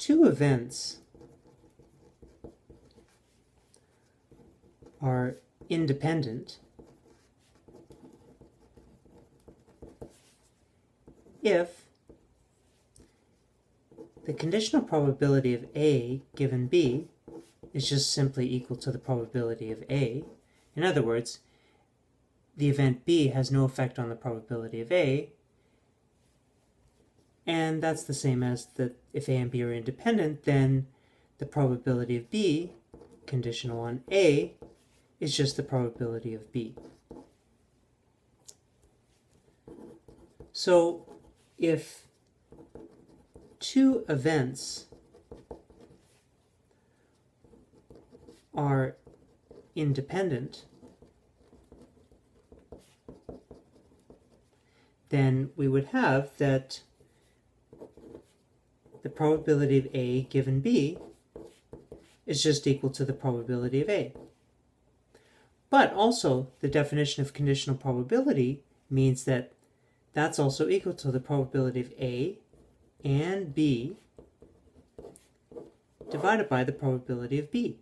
two events are independent if the conditional probability of A given B is just simply equal to the probability of A. In other words, the event B has no effect on the probability of A, and that's the same as that if A and B are independent, then the probability of B, conditional on A, is just the probability of B. So if two events are independent, then we would have that the probability of A given B is just equal to the probability of A. But also, the definition of conditional probability means that that's also equal to the probability of A and B divided by the probability of B.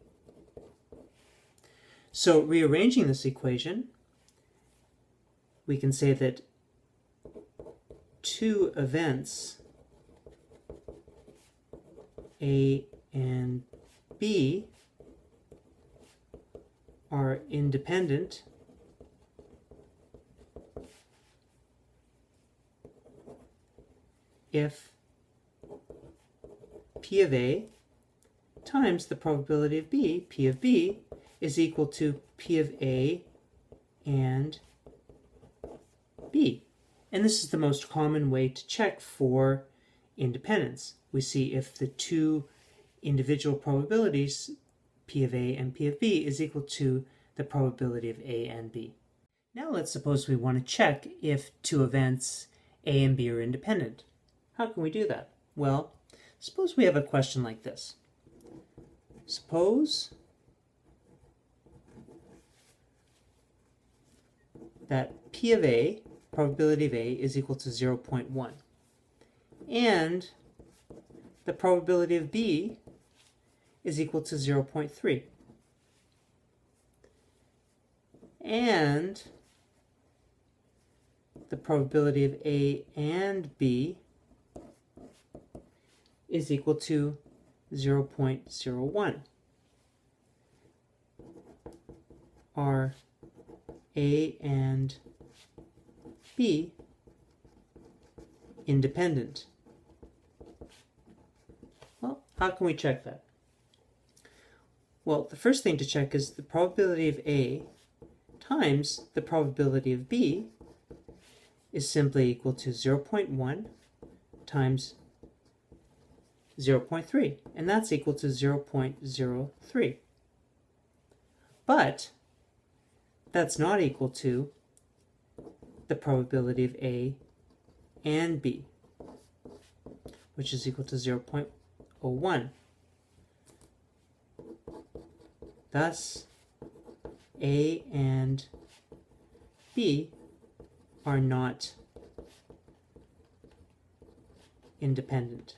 So rearranging this equation, we can say that two events, A and B, are independent if P of A times the probability of B, P of B, is equal to P of A and B. And this is the most common way to check for independence. We see if the two individual probabilities, P of A and P of B, is equal to the probability of A and B. Now let's suppose we want to check if two events A and B are independent. How can we do that? Well, suppose we have a question like this. Suppose that P of A, probability of A, is equal to 0.1. And the probability of B is equal to 0.3. And the probability of A and B is equal to 0.01. Are A and B independent? Well, how can we check that? Well, the first thing to check is the probability of A times the probability of B is simply equal to 0.1 times 0.3, and that's equal to 0.03. But that's not equal to the probability of A and B, which is equal to 0.01. Thus, A and B are not independent.